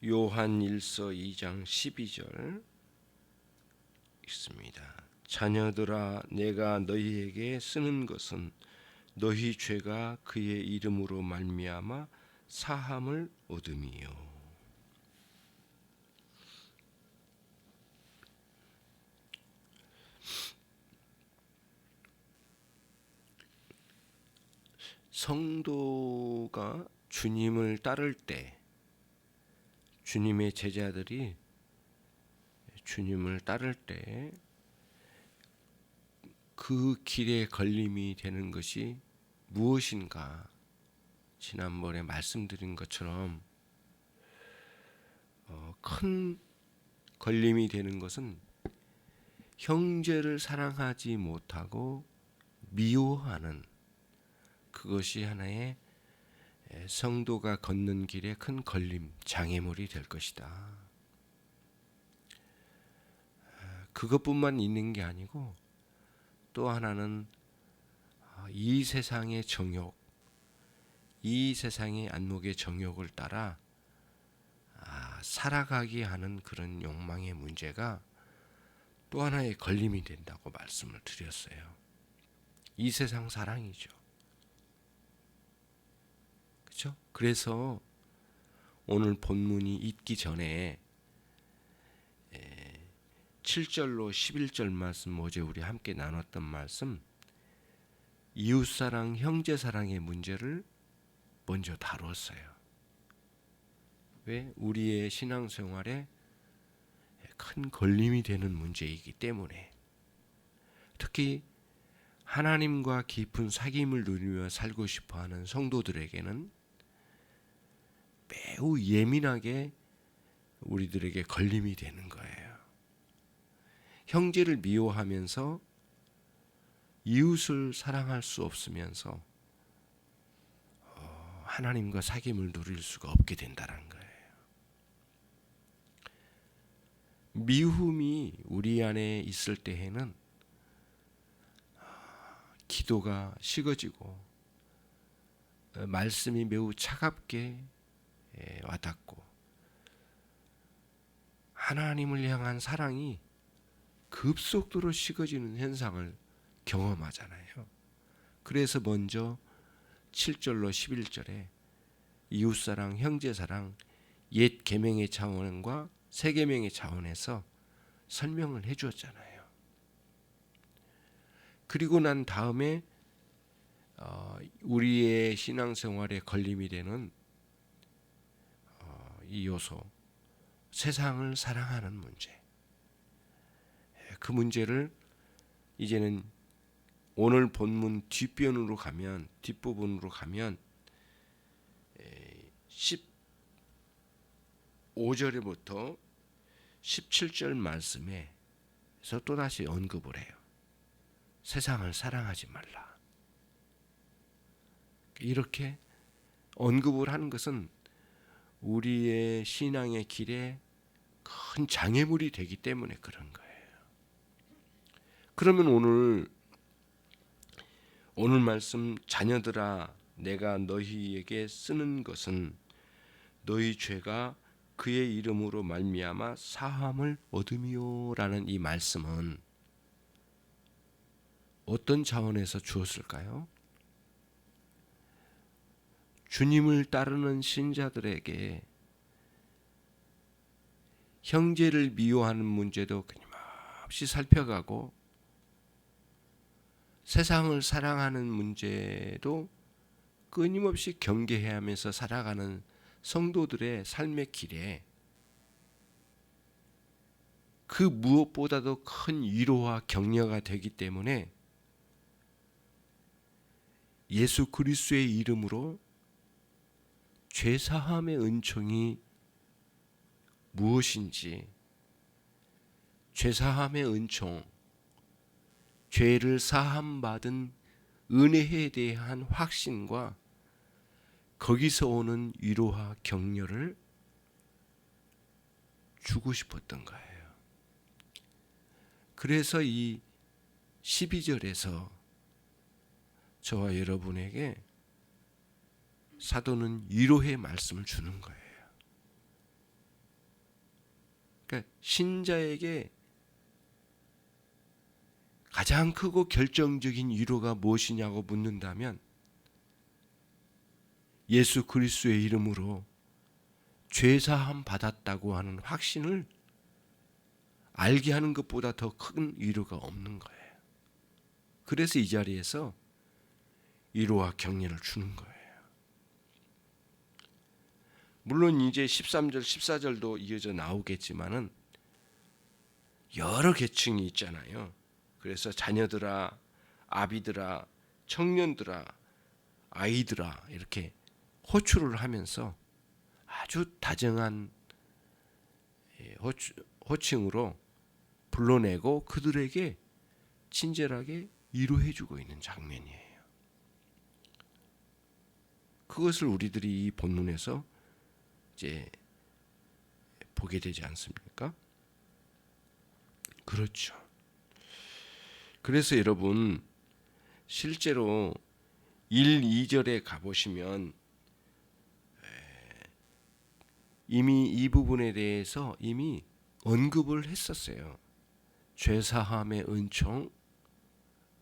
요한 1서 2장 12절 읽습니다. 자녀들아, 내가 너희에게 쓰는 것은 너희 죄가 그의 이름으로 말미암아 사함을 얻음이요. 성도가 주님을 따를 때, 주님의 제자들이 주님을 따를 때 그 길에 걸림이 되는 것이 무엇인가? 지난번에 말씀드린 것처럼 큰 걸림이 되는 것은 형제를 사랑하지 못하고 미워하는, 그것이 하나의 성도가 걷는 길에 큰 걸림, 장애물이 될 것이다. 그것뿐만 있는 게 아니고 또 하나는 이 세상의 정욕, 이 세상의 안목의 정욕을 따라 살아가게 하는 그런 욕망의 문제가 또 하나의 걸림이 된다고 말씀을 드렸어요. 이 세상 사랑이죠. 그렇죠? 그래서 오늘 본문이 있기 전에 7절로 11절 말씀, 어제 우리 함께 나눴던 말씀, 이웃사랑, 형제사랑의 문제를 먼저 다뤘어요. 왜? 우리의 신앙생활에 큰 걸림이 되는 문제이기 때문에. 특히 하나님과 깊은 사귐을 누리며 살고 싶어하는 성도들에게는 매우 예민하게 우리들에게 걸림이 되는 거예요. 형제를 미워하면서 이웃을 사랑할 수 없으면서 하나님과 사귐을 누릴 수가 없게 된다는 거예요. 미움이 우리 안에 있을 때에는 기도가 식어지고 말씀이 매우 차갑게 와닿고 하나님을 향한 사랑이 급속도로 식어지는 현상을 경험하잖아요. 그래서 먼저 7절로 11절에 이웃사랑, 형제사랑, 옛 계명의 차원과 새 계명의 차원에서 설명을 해 주었잖아요. 그리고 난 다음에 우리의 신앙생활에 걸림이 되는 이 요소, 세상을 사랑하는 문제, 그 문제를 이제는 오늘 본문 뒷부분으로 가면 15절부터 17절 말씀에서 또다시 언급을 해요. 세상을 사랑하지 말라. 이렇게 언급을 하는 것은 우리의 신앙의 길에 큰 장애물이 되기 때문에 그런 거예요. 그러면 오늘 말씀, 자녀들아, 내가 너희에게 쓰는 것은 너희 죄가 그의 이름으로 말미암아 사함을 얻음이요라는 이 말씀은 어떤 차원에서 주었을까요? 주님을 따르는 신자들에게 형제를 미워하는 문제도 끊임없이 살펴가고 세상을 사랑하는 문제도 끊임없이 경계해야 하면서 살아가는 성도들의 삶의 길에 그 무엇보다도 큰 위로와 격려가 되기 때문에 예수 그리스도의 이름으로 죄사함의 은총이 무엇인지, 죄사함의 은총, 죄를 사함받은 은혜에 대한 확신과 거기서 오는 위로와 격려를 주고 싶었던 거예요. 그래서 이 12절에서 저와 여러분에게 사도는 위로의 말씀을 주는 거예요. 그러니까 신자에게 가장 크고 결정적인 위로가 무엇이냐고 묻는다면 예수 그리스도의 이름으로 죄사함 받았다고 하는 확신을 알게 하는 것보다 더 큰 위로가 없는 거예요. 그래서 이 자리에서 위로와 격려를 주는 거예요. 물론 이제 13절, 14절도 이어져 나오겠지만은 여러 계층이 있잖아요. 그래서 자녀들아, 아비들아, 청년들아, 아이들아 이렇게 호출을 하면서 아주 다정한 호칭으로 불러내고 그들에게 친절하게 위로해주고 있는 장면이에요. 그것을 우리들이 이 본문에서 이제 보게 되지 않습니까? 그렇죠. 그래서 여러분 실제로 1, 2절에 가보시면 이미 이 부분에 대해서 이미 언급을 했었어요. 죄사함의 은총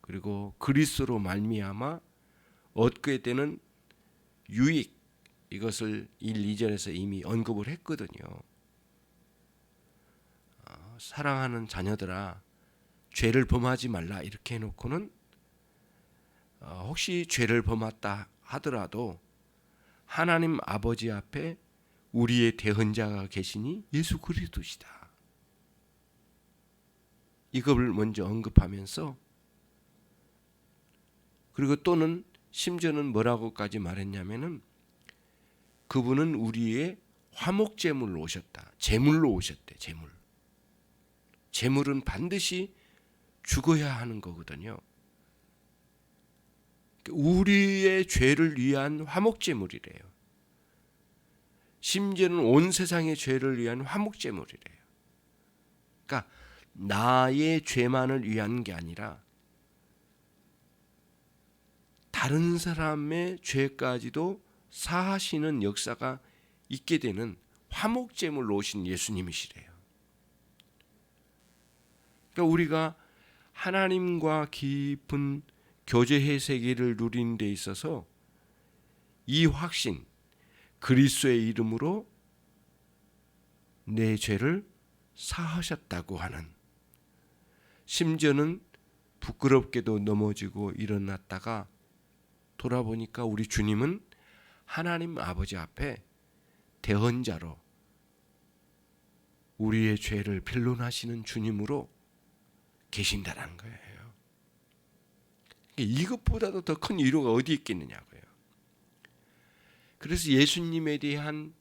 그리고 그리스도로 말미암아 얻게 되는 유익 이것을 1, 2절에서 이미 언급을 했거든요. 사랑하는 자녀들아 죄를 범하지 말라 이렇게 해놓고는 혹시 죄를 범했다 하더라도 하나님 아버지 앞에 우리의 대언자가 계시니 예수 그리스도시다. 이걸 먼저 언급하면서 그리고 또는 심지어는 뭐라고까지 말했냐면은 그분은 우리의 화목제물로 오셨다. 제물로 오셨대. 제물은 반드시 죽어야 하는 거거든요. 우리의 죄를 위한 화목제물이래요. 심지어는 온 세상의 죄를 위한 화목제물이래요. 그러니까 나의 죄만을 위한 게 아니라 다른 사람의 죄까지도 사하시는 역사가 있게 되는 화목제물로 오신 예수님이시래요. 그러니까 우리가 하나님과 깊은 교제의 세계를 누리는 데 있어서 이 확신, 그리스도의 이름으로 내 죄를 사하셨다고 하는, 심지어는 부끄럽게도 넘어지고 일어났다가 돌아보니까 우리 주님은 하나님 아버지 앞에 대언자로 우리의 죄를 변론하시는 주님으로 계신다는 거예요. 이것보다도 더 큰 위로가 어디 있겠느냐고요. 그래서 예수님에 대한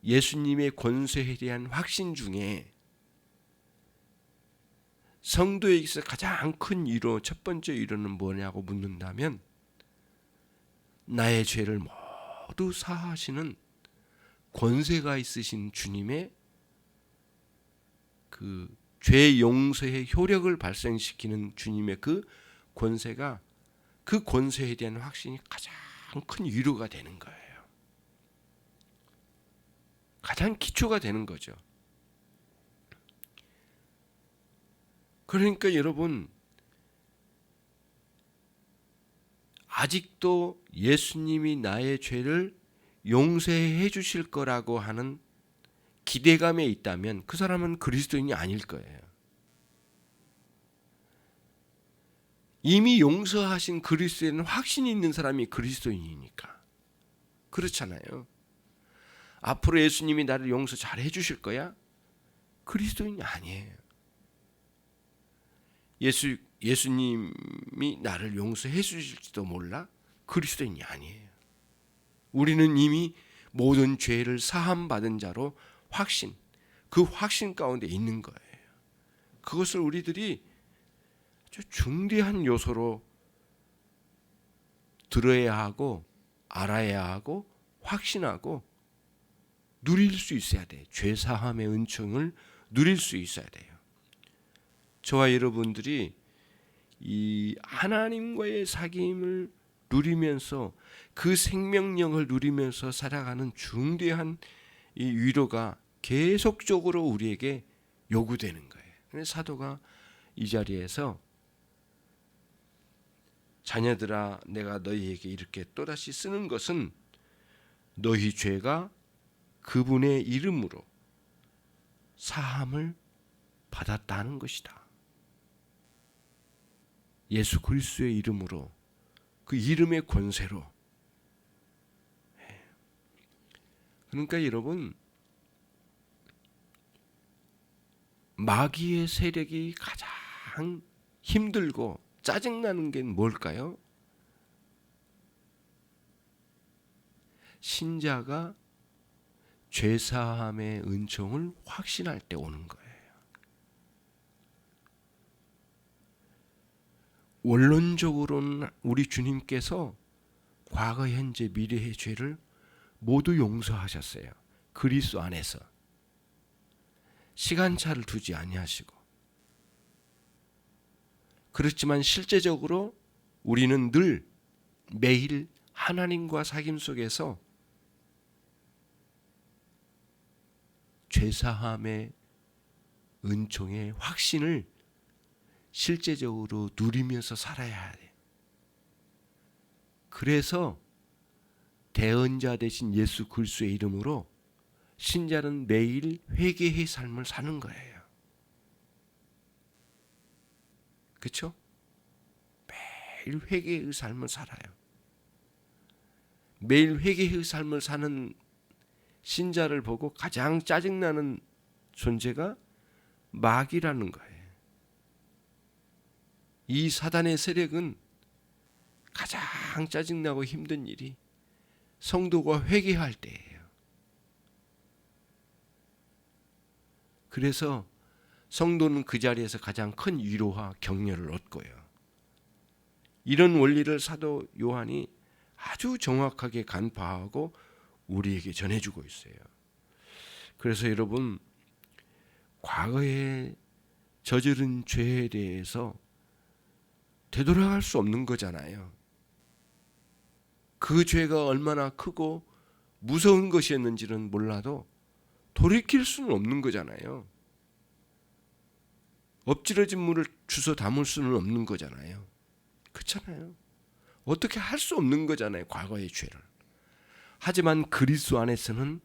예수님의 권세에 대한 확신 중에 성도에 있어 가장 큰 위로, 첫 번째 위로는 뭐냐고 묻는다면 나의 죄를 모두 사하시는 권세가 있으신 주님의 그 죄 용서의 효력을 발생시키는 주님의 그 권세가, 그 권세에 대한 확신이 가장 큰 위로가 되는 거예요. 가장 기초가 되는 거죠. 그러니까 여러분, 아직도 예수님이 나의 죄를 용서해 주실 거라고 하는 기대감에 있다면 그 사람은 그리스도인이 아닐 거예요. 이미 용서하신 그리스도에는 확신이 있는 사람이 그리스도인이니까. 그렇잖아요. 앞으로 예수님이 나를 용서 잘 해주실 거야? 그리스도인이 아니에요. 예수님이 나를 용서해 주실지도 몰라? 그리스도인이 아니에요. 우리는 이미 모든 죄를 사함받은 자로 확신, 그 확신 가운데 있는 거예요. 그것을 우리들이 아주 중대한 요소로 들어야 하고 알아야 하고 확신하고 누릴 수 있어야 돼요. 죄사함의 은총을 누릴 수 있어야 돼요. 저와 여러분들이 이 하나님과의 사귐을 누리면서 그 생명력을 누리면서 살아가는 중대한 이 위로가 계속적으로 우리에게 요구되는 거예요. 그래서 사도가 이 자리에서 자녀들아 내가 너희에게 이렇게 또다시 쓰는 것은 너희 죄가 그분의 이름으로 사함을 받았다는 것이다. 예수 그리스도의 이름으로, 그 이름의 권세로. 그러니까 여러분, 마귀의 세력이 가장 힘들고 짜증나는 게 뭘까요? 신자가 죄사함의 은총을 확신할 때 오는 거예요. 원론적으로는 우리 주님께서 과거, 현재, 미래의 죄를 모두 용서하셨어요. 그리스도 안에서. 시간차를 두지 아니하시고. 그렇지만 실제적으로 우리는 늘 매일 하나님과 사귐 속에서 죄사함의 은총의 확신을 실제적으로 누리면서 살아야 돼요. 그래서 대언자 되신 예수 그리스도의 이름으로 신자는 매일 회개의 삶을 사는 거예요. 그렇죠? 매일 회개의 삶을 살아요. 매일 회개의 삶을 사는 신자를 보고 가장 짜증나는 존재가 마귀라는 거예요. 이 사단의 세력은 가장 짜증나고 힘든 일이 성도가 회개할 때예요. 그래서 성도는 그 자리에서 가장 큰 위로와 격려를 얻고요. 이런 원리를 사도 요한이 아주 정확하게 간파하고 우리에게 전해주고 있어요. 그래서 여러분, 과거에 저지른 죄에 대해서 되돌아갈 수 없는 거잖아요. 그 죄가 얼마나 크고 무서운 것이었는지는 몰라도 돌이킬 수는 없는 거잖아요. 엎질러진 물을 주워 담을 수는 없는 거잖아요. 그렇잖아요. 어떻게 할 수 없는 거잖아요, 과거의 죄를. 하지만 그리스도 안에서는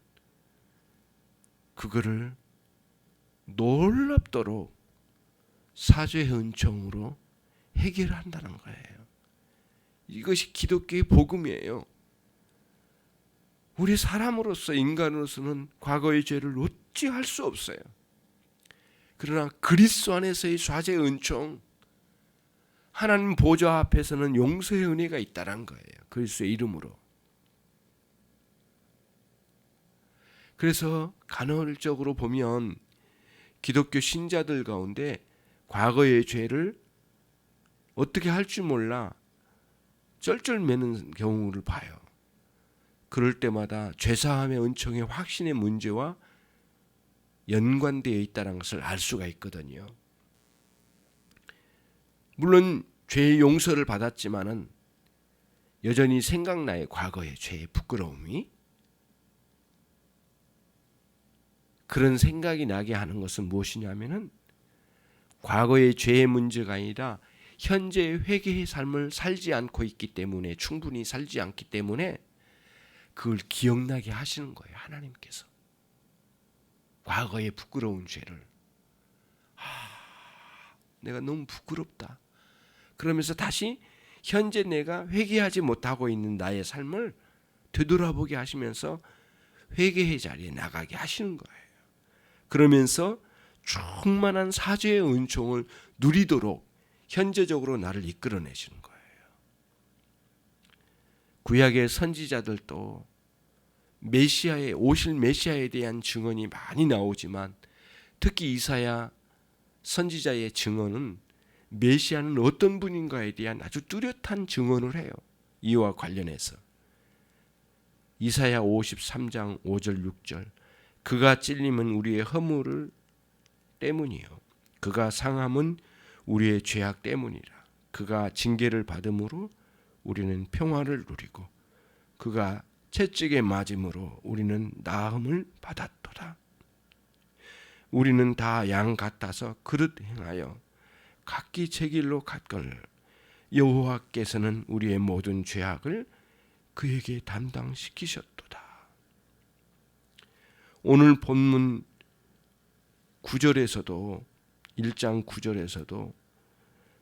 그거를 놀랍도록 사죄의 은총으로 해결한다는 거예요. 이것이 기독교의 복음이에요. 우리 사람으로서, 인간으로서는 과거의 죄를 어찌할 수 없어요. 그러나 그리스도 안에서의 사죄의 은총, 하나님 보좌 앞에서는 용서의 은혜가 있다는 거예요. 그리스도의 이름으로. 그래서 간헐적으로 보면 기독교 신자들 가운데 과거의 죄를 어떻게 할 줄 몰라 쩔쩔매는 경우를 봐요. 그럴 때마다 죄사함의 은총의 확신의 문제와 연관되어 있다는 것을 알 수가 있거든요. 물론 죄의 용서를 받았지만은 여전히 생각나요. 과거의 죄의 부끄러움이. 그런 생각이 나게 하는 것은 무엇이냐면은 과거의 죄의 문제가 아니라 현재 회개의 삶을 살지 않고 있기 때문에, 충분히 살지 않기 때문에 그걸 기억나게 하시는 거예요. 하나님께서. 과거의 부끄러운 죄를. 내가 너무 부끄럽다. 그러면서 다시 현재 내가 회개하지 못하고 있는 나의 삶을 되돌아보게 하시면서 회개의 자리에 나가게 하시는 거예요. 그러면서 충만한 사죄의 은총을 누리도록 현재적으로 나를 이끌어내시는 거예요. 구약의 선지자들도 메시아의, 오실 메시아에 대한 증언이 많이 나오지만 특히 이사야 선지자의 증언은 메시아는 어떤 분인가에 대한 아주 뚜렷한 증언을 해요. 이와 관련해서 이사야 53장 5절 6절 그가 찔림은 우리의 허물 때문이요 그가 상함은 우리의 죄악 때문이라. 그가 징계를 받음으로 우리는 평화를 누리고 그가 채찍에 맞음으로 우리는 나음을 받았도다. 우리는 다 양 같아서 그릇 행하여 각기 제 길로 갔거늘 여호와께서는 우리의 모든 죄악을 그에게 담당시키셨도다. 오늘 본문 9절에서도 1장 9절에서도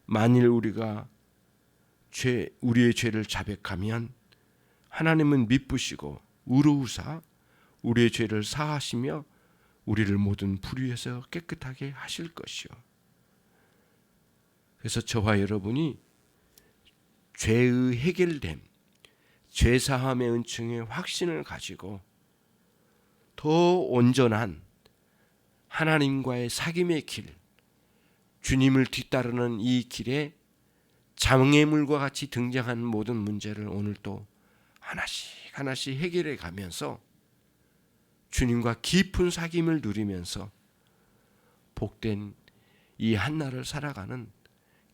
만일 우리가 우리의 죄를 자백하면 하나님은 미쁘시고 의로우사 우리의 죄를 사하시며 우리를 모든 불의에서 깨끗하게 하실 것이요. 그래서 저와 여러분이 죄의 해결됨, 죄사함의 은총의 확신을 가지고 더 온전한 하나님과의 사귐의 길, 주님을 뒤따르는 이 길에 장애물과 같이 등장한 모든 문제를 오늘 또 하나씩 해결해 가면서 주님과 깊은 사귐을 누리면서 복된 이 한날을 살아가는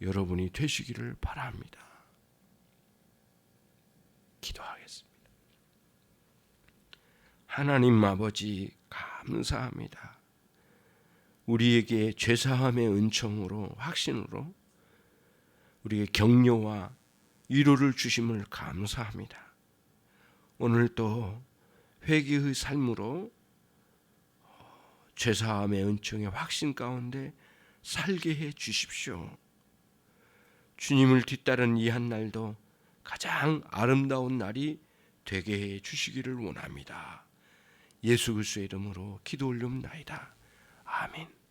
여러분이 되시기를 바랍니다. 기도하겠습니다. 하나님 아버지 감사합니다. 우리에게 죄사함의 은총으로 확신으로 우리에게 격려와 위로를 주심을 감사합니다. 오늘 또 회개의 삶으로 죄사함의 은총의 확신 가운데 살게 해 주십시오. 주님을 뒤따른 이 한날도 가장 아름다운 날이 되게 해 주시기를 원합니다. 예수 그리스도의 이름으로 기도 올리옵나이다. 아멘.